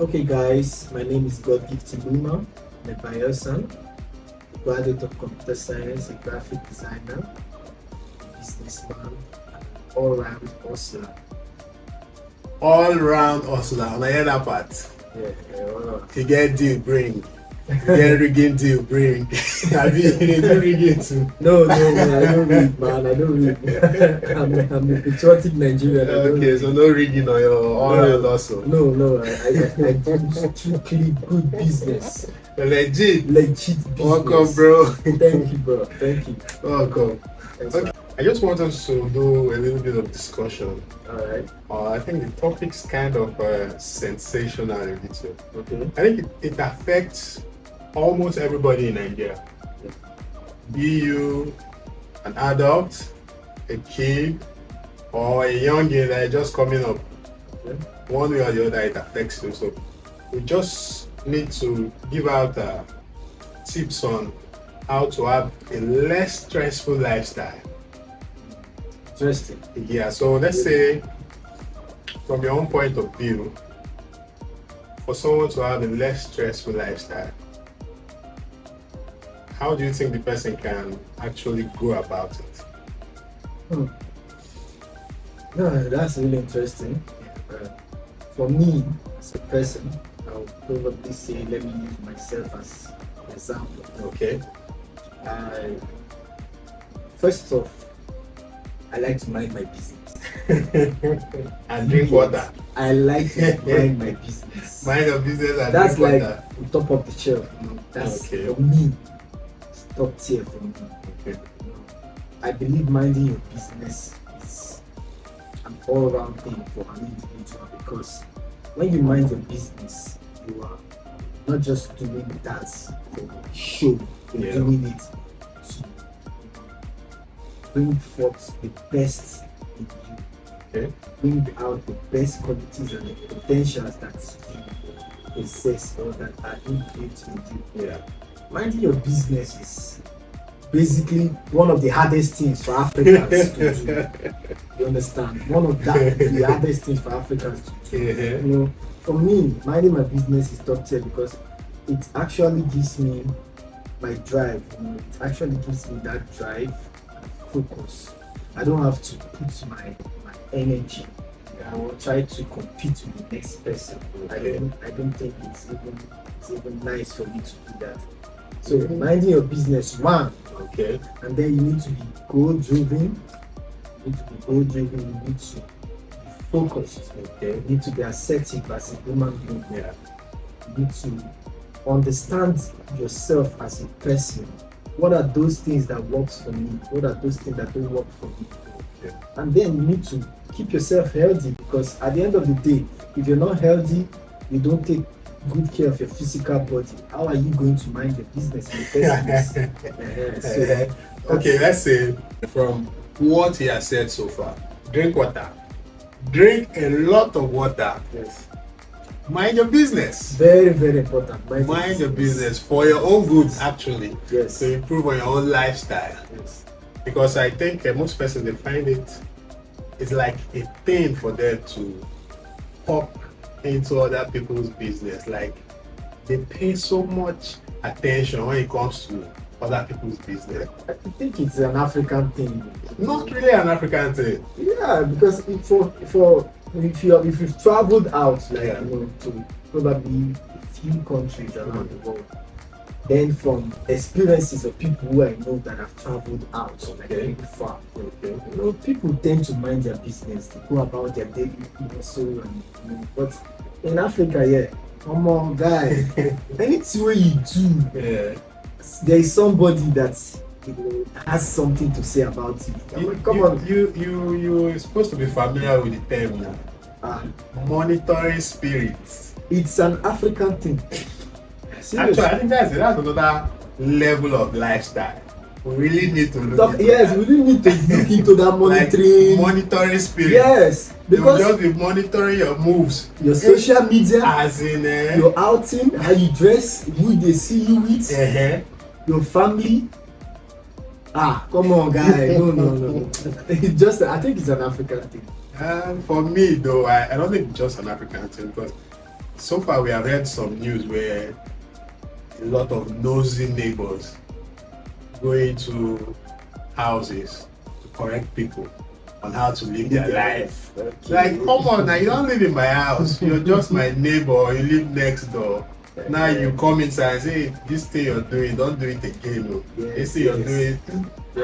Okay, guys, my name is God Gifty Luma. I'm a biosan, graduate of computer science, a graphic designer, businessman, and all-round hustler. All round hustler. On the other part, you get deal bring. You get rigging deal bring. Have you do rigging too? No, man, I don't read, man. I don't read. I'm a patriotic Nigerian. I don't Okay, read. so no rigging on your all round hustle. No, I do strictly good business. Legit. Legit business. Welcome, bro. Thank you, bro. Thank you. Welcome. Thanks, Okay. I just want us to do a little bit of discussion. Alright. I think the topic's kind of sensational a little. Okay. I think it affects almost everybody in Nigeria. Be you an adult, a kid, or a youngin that is just coming up. Okay. One way or the other, it affects you. So we just need to give out tips on how to have a less stressful lifestyle. Interesting. Yeah, so let's say from your own point of view, for someone to have a less stressful lifestyle, how do you think the person can actually go about it? No, that's really interesting. For me, as a person, I would probably say, let me use myself as an example. Okay. First off, I like to mind my business. And drink water. I like to mind my business. Mind your business and That's drink like water. on top of the shelf. That's Okay. for me. It's top tier for me. Okay. I believe minding your business is an all-round thing for an individual, because when you mind your business, you are not just doing that for show, you're doing it to bring forth the best in you. Okay. Bring out the best qualities and the potentials that you possess or that are inbuilt in you. Yeah. Minding your business is basically one of the hardest things for Africans to do. You understand? One of the hardest things for Africans to do. Yeah. You know, for me, minding my business is top tier because it actually gives me my drive. You know, it actually gives me that drive and focus. I don't have to put my energy or try to compete with the next person. Okay. I don't think it's even nice for me to do that. So minding your business, one, Okay. and then you need to be goal-driven. You need to be goal-driven. You need to be focused. Okay. You need to be assertive as a human being. Yeah. You need to understand yourself as a person. What are those things that works for me? What are those things that don't work for me? Okay. And then you need to keep yourself healthy, because at the end of the day, if you're not healthy, you don't take good care of your physical body. How are you going to mind your business in the first place? Okay, let's say from what he has said so far, drink water. Drink a lot of water. Yes. Mind your business. Very, very important. Mind your business for your own good, actually. Yes. To improve on your own lifestyle. Yes. Because I think most persons, they find it's like a pain for them to pop into other people's business. Like they pay so much attention when it comes to other people's business. I think it's an African thing. Not really an African thing. Yeah, because if you've traveled out, like to probably a few countries around the world, then from experiences of people who I know that have traveled out, like very far, you know, people tend to mind their business, they go about their daily hustle, and but in Africa, yeah, come on, guy, anything what you do, there is somebody that has something to say about it. Come on, you're supposed to be familiar with the term now. Monitoring spirits. It's an African thing. Actually, I think that's another level of lifestyle. We really need to look into yes, that. we really need to look into that monitoring. Like monitoring spirit. Yes, because they will just be monitoring your moves, your social media, as in your outing, how you dress, who they see you with, your family. Come on, guy. No. It's just, I think it's an African thing. For me, though, I don't think it's just an African thing, because so far we have heard some news where a lot of nosy neighbors go into houses to correct people on how to live their life. Okay. Like, come on, now you don't live in my house. You're just my neighbor. You live next door. Now you come inside and say, this thing you're doing, don't do it again. No. This thing you're doing.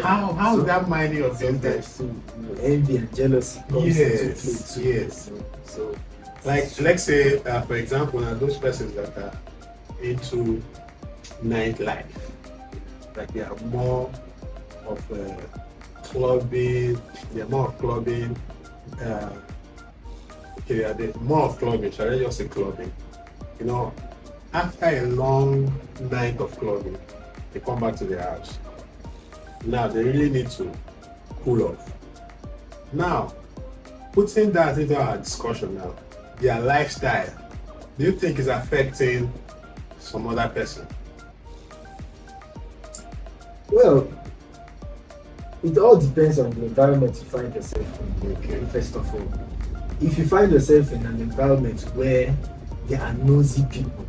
How is that minding of business? Envy and jealousy comes into play too. Yes. So like, let's say, for example, now those persons that are into nightlife, like they are more of clubbing, they're more of clubbing, they're more of clubbing, shall I just say clubbing? You know, after a long night of clubbing, they come back to their house. Now they really need to cool off. Now, putting that into our discussion now, their lifestyle, do you think is affecting some other person? well, it all depends on the environment you find yourself in. Okay. First of all, if you find yourself in an environment where there are nosy people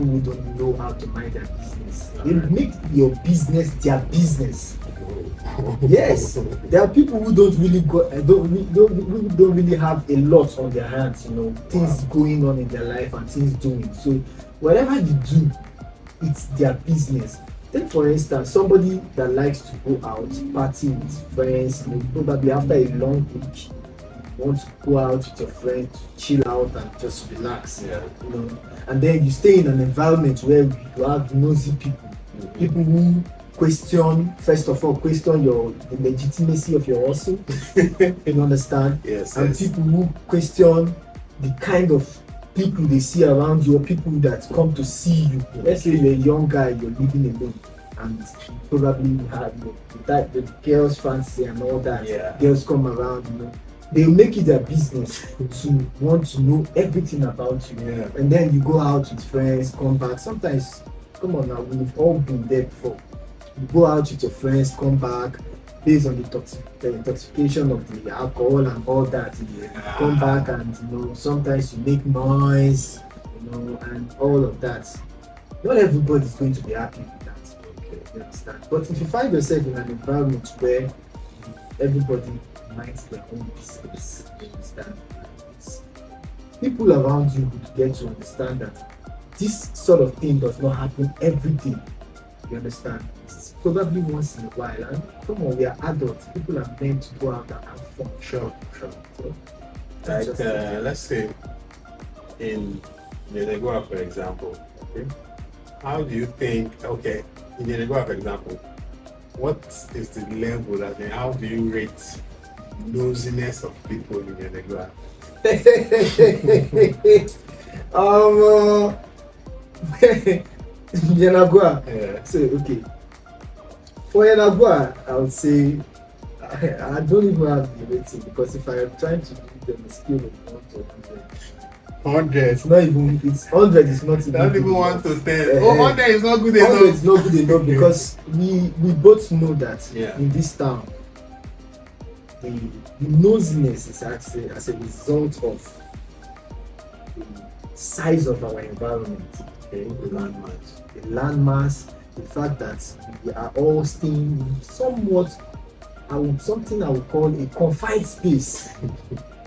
who don't know how to mind their business, they make your business their business. Yes, there are people who don't really don't really have a lot on their hands, things going on in their life and things doing. So whatever you do, it's their business. Take for instance, somebody that likes to go out, party with friends, probably after a long week, you want to go out with your friends, to chill out and just relax. And then you stay in an environment where you have nosy people who first of all question the legitimacy of your hustle. You understand? Yes. And people who question the kind of people they see around you, or people that come to see you. Let's say you're a young guy, you're living alone, and you probably have the girls fancy and all that. Yeah. Girls come around, they make it their business to want to know everything about you. Yeah. And then you go out with friends, come back. Sometimes, come on now, we've all been there before. You go out with your friends, come back, based on the intoxication of the alcohol and all that. You come back and sometimes you make noise, and all of that. Not everybody is going to be happy with that. Okay, you understand? But if you find yourself in an environment where everybody minds their own business, you understand? People around you would get to understand that this sort of thing does not happen every day. You understand? It's probably once in a while. And come on, we are adults. People are meant to go out and have fun. Sure. So, Like, let's say in Yenagoa, for example, okay, how do you think, in Yenagoa, for example, what is the level, how do you rate nosiness of people in Yenagoa? Yenagoa. Yeah. So, okay. For Yenagoa, I would say I don't even have the rating, because if I am trying to give them a scale of 1 to 100, it's not even. It's 100 is not even. Don't even want to tell. 100 is not good enough. 100 is not good enough, because we both know that in this town, the nosiness is actually as a result of the size of our environment. Okay, the landmass, the fact that we are all staying in something I would call a confined space.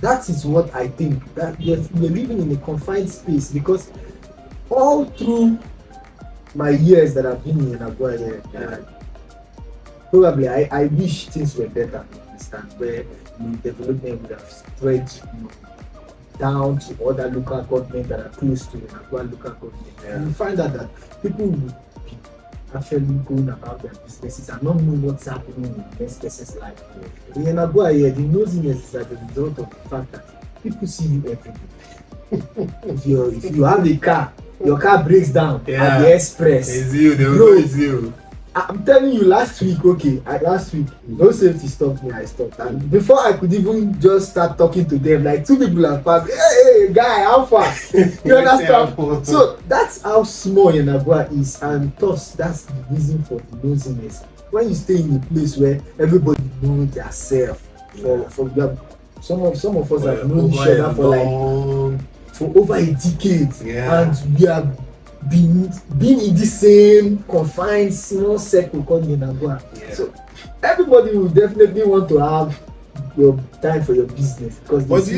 That is what I think, that we're living in a confined space, because all through my years that I've been in Yenagoa, probably I wish things were better, you understand, where development would have spread down to other local governments that are close to Yenagoa local government. And you find out that people would be actually going about their businesses and not know what's happening in the next person's life. In Yenagoa, the nosiness is as a result of the fact that people see you every day. If you have a car, your car breaks down at the express. It's you, they will know it's you. I'm telling you, last week, no safety stopped me, I stopped. And before I could even just start talking to them, like 2 people have passed, hey, guy, how far? You understand? So that's how small Yenagoa is, and thus that's the reason for the nosiness. When you stay in a place where everybody knows themselves, some of us have known each other for like for over a decade, Yeah. and we have been in the same confined small circle called Yenagua. Yeah. So everybody will definitely want to have your time for your business, because But do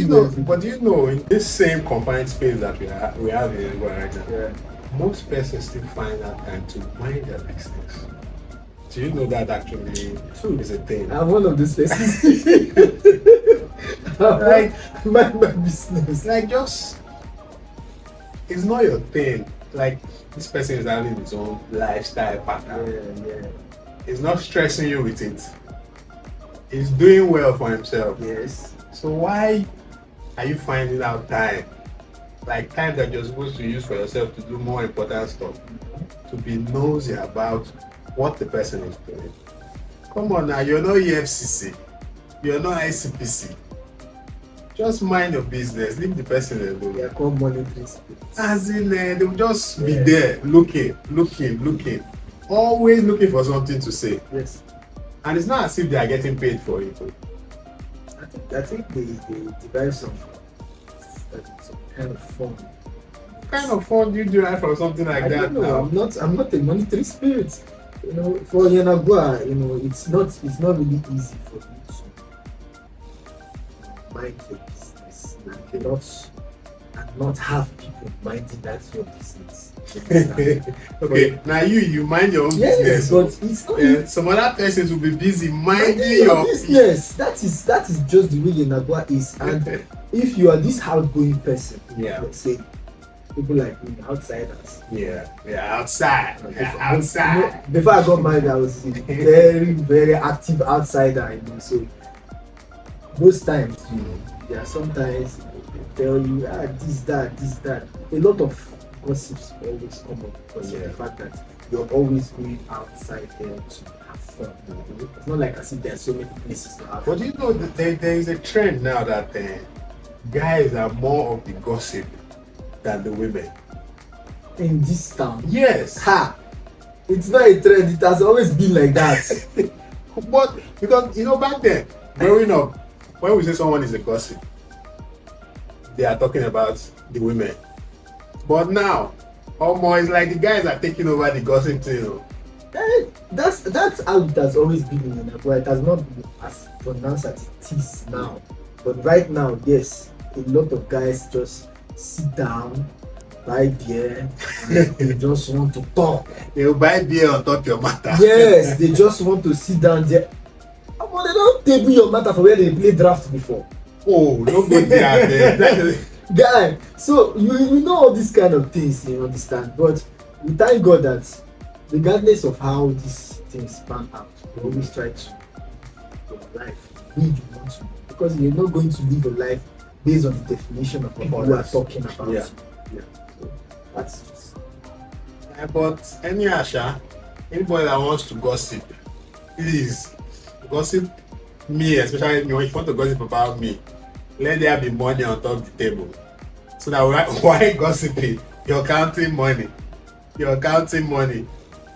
you know, in this same confined space that we have in Angola right now, yeah. most persons still find that time to mind their business. Do you know that actually True. is a thing? I'm one of those persons. Like, mind my business. like just, it's not your thing. Like, this person is having his own lifestyle pattern. Yeah. He's not stressing you with it. He's doing well for himself. Yes. So why are you finding out time? Like time that you're supposed to use for yourself to do more important stuff, to be nosy about what the person is doing. Come on now, you're not EFCC, you're not ICPC. Just mind your business, leave the person alone. They are called monitoring spirits. As in, they'll just be there looking, always looking for something to say. Yes. And it's not as if they are getting paid for it. I think they derive some kind of fun. What kind of fun do you derive from something like I that don't know. now? I'm not a monetary spirit. You know, for Yenagua, you know, it's not really easy for you to mind your business and not have people minding that your business. Okay, now you mind your own yes, business. But it's not Some other persons will be busy minding your your business. That is just the way Yenagua is. And if you are this outgoing person, Yeah. let's say people like me, outsiders. outside. Before I got married, I was a very, very active outsider. You know, so most times, there are sometimes they tell you, this, that. A lot of gossips always come up because of the fact that you're always going outside there to have fun. It's not like I see there are so many places to have But fun. you know, there is a trend now that guys are more of the gossip than the women. In this town. Yes. It's not a trend, it has always been like that. But because back then, growing up, when we say someone is a gossip, they are talking about the women. But now, it's like the guys are taking over the gossip thing. That's how it has always been in Nigeria. It has not been as pronounced as it is now. But right now, yes, a lot of guys just sit down, buy beer, and they just want to talk. They will buy beer on top your matter. Yes, they just want to sit down there. But they don't table your matter for where they play draft before. Oh, don't go there. Guy, so you know all these kind of things, you understand. But we thank God that regardless of how these things pan out, we always try to live your life the way you want to, because you're not going to live your life based on the definition of people who are talking about you. So that's just. But anybody that wants to gossip, please gossip me, especially if you want to gossip about me. Let there be money on top of the table. So that why gossiping? You're counting money.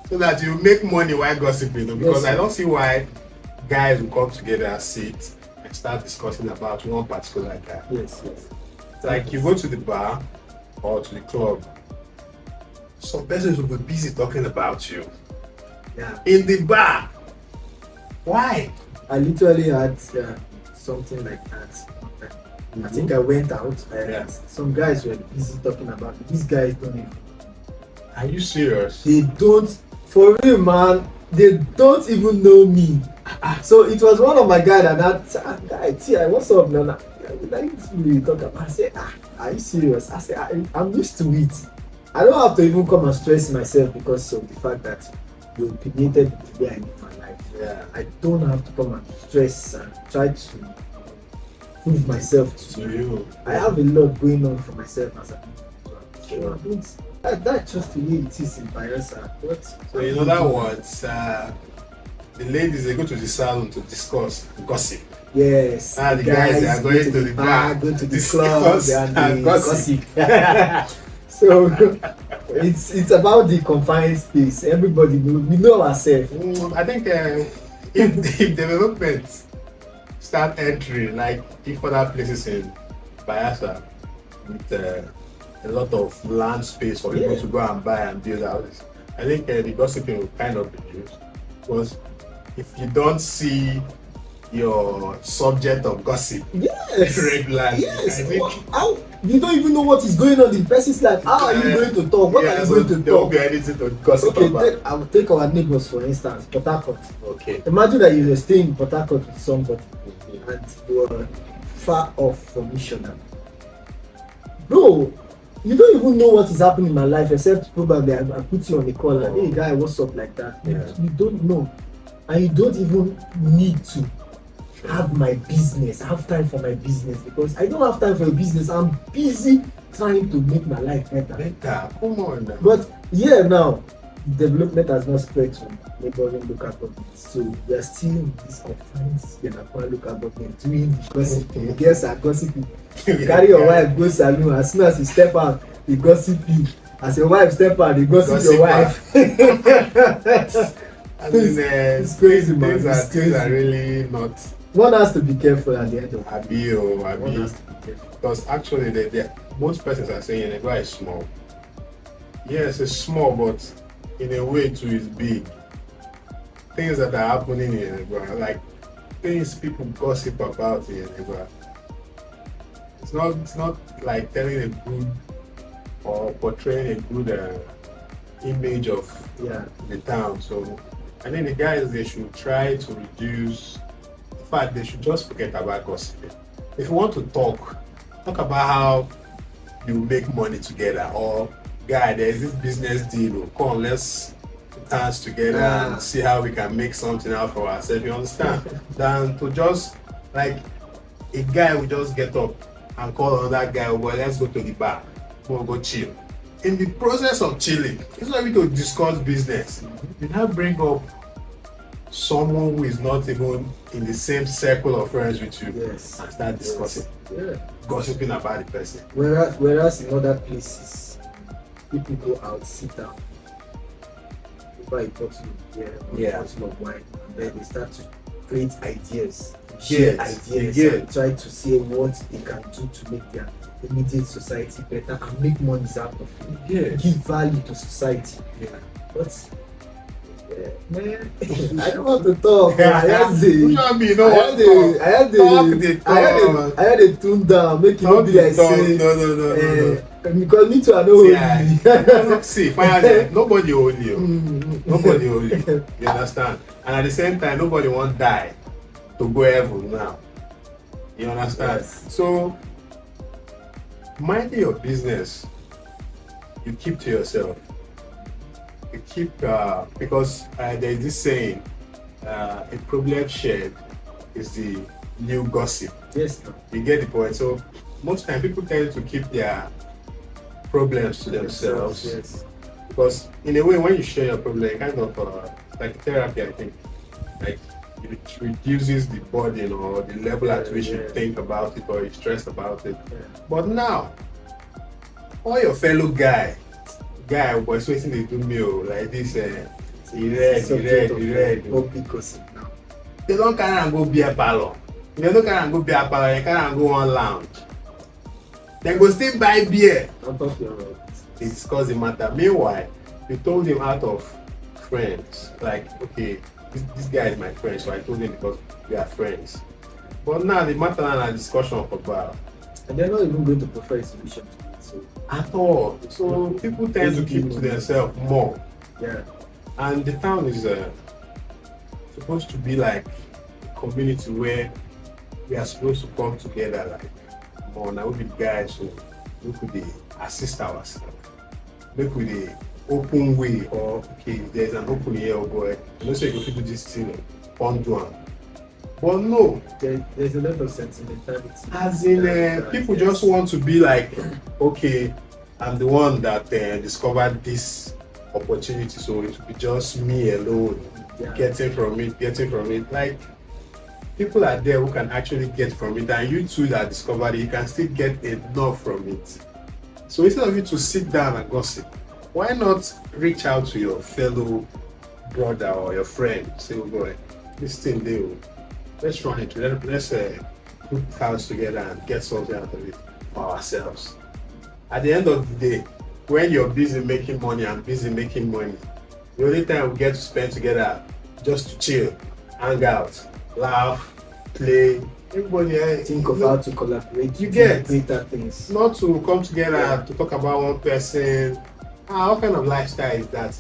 So that you make money while gossiping. Because I don't see why guys will come together and sit and start discussing about one particular guy. Yes. Like you go to the bar or to the club, some persons will be busy talking about you. Yeah. In the bar. Why? I literally had something like that. I think I went out and some guys were busy talking about it. These guys don't even. Are you serious? They don't, for real, man. They don't even know me. So it was one of my guys that guy, T.I., what's up, Nana? Like we talk about. I said, are you serious? I said, I'm used to it. I don't have to even come and stress myself because of the fact that you opinionated the way I live my life. Yeah. I don't have to come and stress and try to prove myself to you. I have a lot going on for myself as a individual. That's just the way it is in Bayelsa. So in other words, the ladies, they go to the salon to discuss gossip. Yes. The guys, they are going to the bar, go to the club, and gossip. So it's about the confined space. Everybody we know ourselves. I think if development start entering, like if other places in Bayelsa with a lot of land space for people Yeah. to go and buy and build houses. I think the gossiping will kind of reduce because if you don't see your subject of gossip Yes. regularly, Yes. I think How you don't even know what is going on in the person's life. How are you going to talk? What are you so going to there won't talk? be anything to gossip Okay, about. I will take our neighbors for instance, Port Harcourt. Okay. Imagine that you were staying in Port Harcourt with somebody and you are far off from each other. Bro, you don't even know what is happening in my life except probably I put you on the call and hey guy, what's up like that. Yeah. You don't know. And you don't even need to have my business, have time for my business because I don't have time for your business. I'm busy trying to make my life better. Better, come on now. But yeah, now development has not spread to neighboring local governments, so we are still in this confined Yenakwa local government doing the gossiping. Girls are gossiping. You carry your wife go salon, as soon as you step out, they gossip you. As your wife step out, they gossip your wife. I mean, it's crazy, man. Things are really not. One has to be careful at the end of the day. One has to be careful. Because actually, most persons are saying Yenegua is small. Yes, it's small, but in a way too, it's big. Things that are happening in Yenegua, like things people gossip about in Yenegua. It's not like telling a good or portraying a good image of the town. So I think the guys, they should try to reduce. In fact, they should just forget about gossiping. If you want to talk about how you make money together, or guy, there's this business deal. Come on, let's put hands together and see how we can make something out for ourselves. You understand? Than to just like a guy will just get up and call another guy, well, let's go to the bar, we'll go chill. In the process of chilling, it's not even to discuss business. You now bring up someone who is not even in the same circle of friends with you and start discussing, gossiping about the person. Whereas in other places, people go out, sit down, buy a bottle of beer, a bottle of wine, and then they start to create ideas, share ideas, and try to see what they can do to make their immediate society better and make money out of it. Give value to society. But man, I don't want to talk. I had the tune down, make it not be like say no. because me too I know. See, finally, nobody hold you. Nobody hold you. You understand? And at the same time, nobody won't die to go heaven now. You understand? So mind your business. You keep to yourself. You keep because there is this saying, a problem shared is the new gossip. Yes. You get the point. So most time people tend to keep their problems to themselves. Because in a way, when you share your problem, it kind of like therapy, I think, like it reduces the burden or the level at which you think about it or you stress about it. But now, all your fellow guy was waiting to do me like this. He read. They don't carry and go beer parlor. They don't carry and go beer parlor. They carry and go on lounge. They go still buy beer. They discuss the matter. Meanwhile, they told him out of friends, like, okay, this guy is my friend, so I told him because we are friends. But now the matter and a discussion about, and they're not even going to prefer a solution to it. So at all. So people tend to keep to themselves more. And the town is supposed to be like a community where we are supposed to come together, like more. Now we be guys who could assist ourselves. Make with the open way, or okay, there's an open here, oh boy. You know, so you can do this thing on one. But no, there's a lot of sentimentality. As in, people just want to be like, okay, I'm the one that discovered this opportunity, so it will be just me alone getting from it. Like, people are there who can actually get from it, and you too that discovered it, you can still get enough from it. So instead of you to sit down and gossip, why not reach out to your fellow brother or your friend? Say, oh boy, this thing deal. Let's run it. Let's put hands together and get something out of it for ourselves. at the end of the day, when you're busy making money, I'm busy making money. The only time we get to spend together just to chill, hang out, laugh, play. Everybody Think of how to collaborate. You to get greater things. not to come together Yeah. to talk about one person. What kind of lifestyle is that?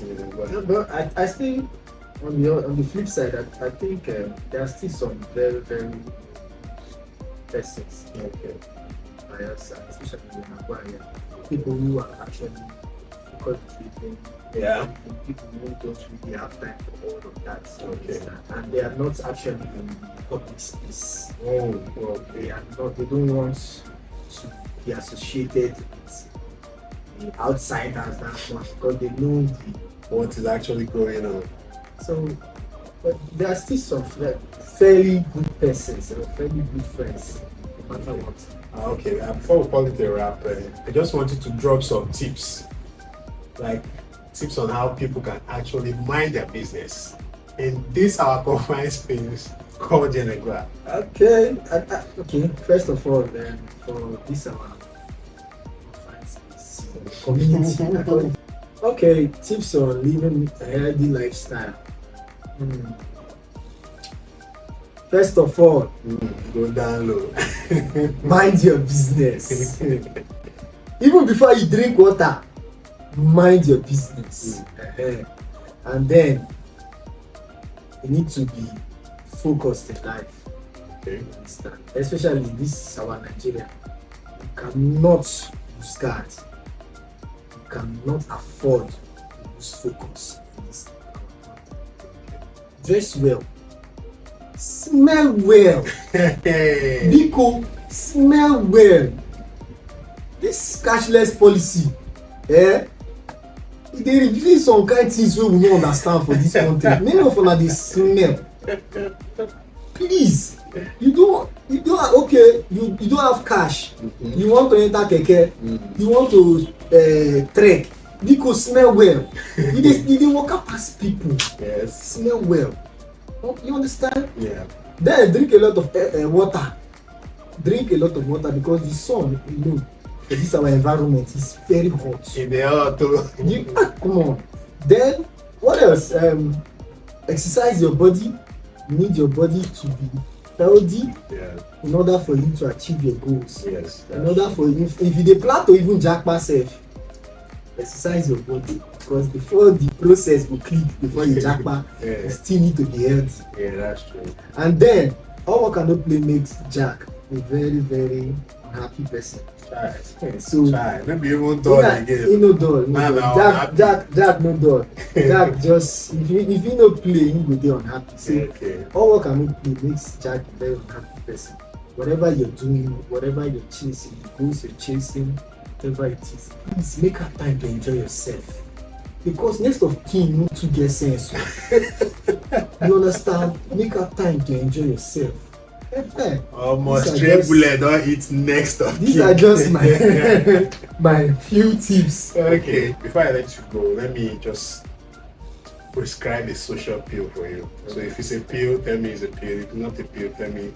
Yeah, but I still, on the flip side, I think there are still some very very persons Okay. by our side, especially in Nigeria, people who are actually focused driven. Yeah. People who don't really have time for all of that. Okay. And they are not actually in public space. Oh, They okay. are not. They don't want to be associated with the outsiders that much because they know the. What is actually going on? So, but there are still some fairly good persons, fairly good friends, no matter what. Okay, before we call it a wrap, I just wanted to drop some tips, like tips on how people can actually mind their business in this our confined space called Genegra. Okay, okay. First of all, for this our confined space community, I call it. Okay, tips on living a healthy lifestyle. First of all, Go down low. mind your business. Even before you drink water, mind your business. And then you need to be focused in life. Okay. Understand? Especially in this our Nigeria, you cannot lose guard. You cannot afford to lose focus in this country. Dress well, smell well. Biko, smell well. This cashless policy, e dey reveal some kind things wey we no understand for this country. Many of una dey smell. Please, you don't okay. You don't have cash. You want to enter keke. You want to trek. Biko, smell well. You dey waka pass people. Yes. Smell well. You understand? Yeah. Then drink a lot of water. Drink a lot of water because the sun, for this our environment is very hot. In the auto. Come on. Then what else? Exercise your body. You need your body to be healthy Yeah. in order for you to achieve your goals. Yes. In order for you, if you dey plan to even jackpot sef, exercise your body because before the process go click before you jackpot, Yeah. you still need to be healthy. Yeah, that's true. And then all work and no play makes Jack a very very unhappy person. Try. So Try. Maybe even dull again. he no dull. Man, I'm Jack no dull. Jack just if he no play, he go dey unhappy. So Okay. all work and no play makes Jack a very unhappy person. Whatever you're doing, whatever you're chasing, the goals you're chasing, whatever it is, please make her time to enjoy yourself. Because next of kin no too get sense. You understand? Make her time to enjoy yourself. Almost These are straight just- bullet don't hit next of These kin. are just my few tips. Okay, before I let you go, let me just prescribe a social pill for you. So if it's a pill, tell me it's a pill. If it's not a pill, tell me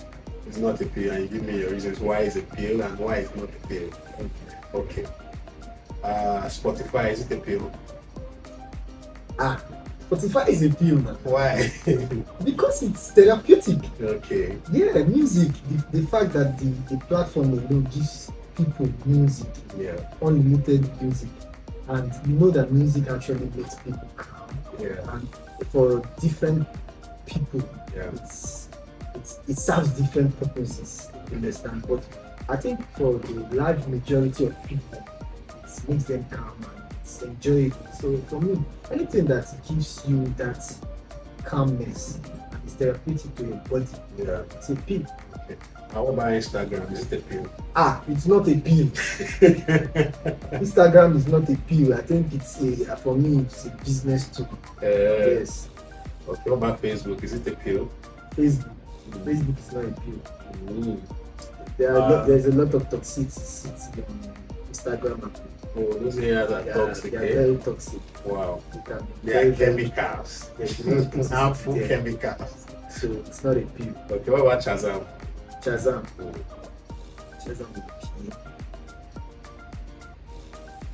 it's not a pill, and you give me your reasons why it's a pill and why it's not a pill. Okay. Spotify, is it a pill? Spotify is a pill now Why? because it's therapeutic. Okay. Yeah, music. The fact that the platform alone gives people music, Yeah. unlimited music, and you know that music actually makes people calm. Yeah. And for different people, Yeah. it serves different purposes. You understand? But I think for the large majority of people, it makes them calm and it's enjoyable. So for me, anything that gives you that calmness and is therapeutic to your body, Yeah. it's a pill. How about Instagram? Is it a pill? It's not a pill. Instagram is not a pill. I think for me, it's a business tool. Yes. Okay. What about Facebook? Is it a pill? Facebook is not a pill. Mm. There's a lot of toxicity on Instagram. Oh, those areas are toxic. They are Eh? very toxic. Wow. It can be They are very chemicals. toxic. Harmful Yeah. chemicals. So it's not a pill. Okay, what about Shazam? Shazam. Mm. Shazam is a pill.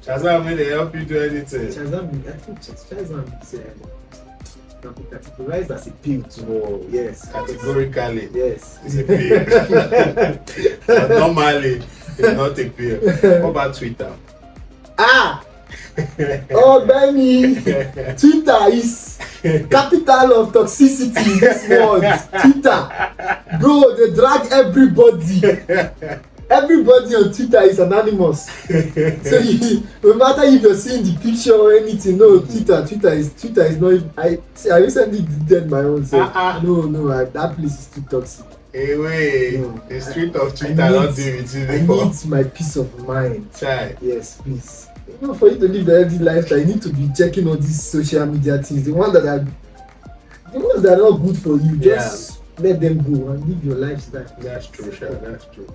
Shazam, may they help you do anything? Shazam, I think Shazam is categorized as a pill too. Yes. Categorically. Yes. It's a pill. But normally, it's not a pill. What about Twitter? Ah! Oh, baby! Twitter is capital of toxicity in this world. Twitter. Bro, they drag everybody. Everybody on Twitter is anonymous. So no matter if you're seeing the picture or anything, no, Twitter is not even, I recently did my own self. No, that place is too toxic. Hey, wait, No, the street of Twitter not deal with you before. I need my peace of mind. Try. Yes, please. You know, for you to live a healthy lifestyle, you need to be checking all these social media things. The ones that are not good for you, just let them go and live your lifestyle. That's true, Sha. That's true.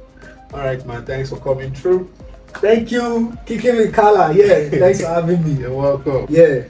All right, man. Thanks for coming through. Thank you, Kickin It Wit Kala. Yeah, thanks for having me. You're welcome. Yeah.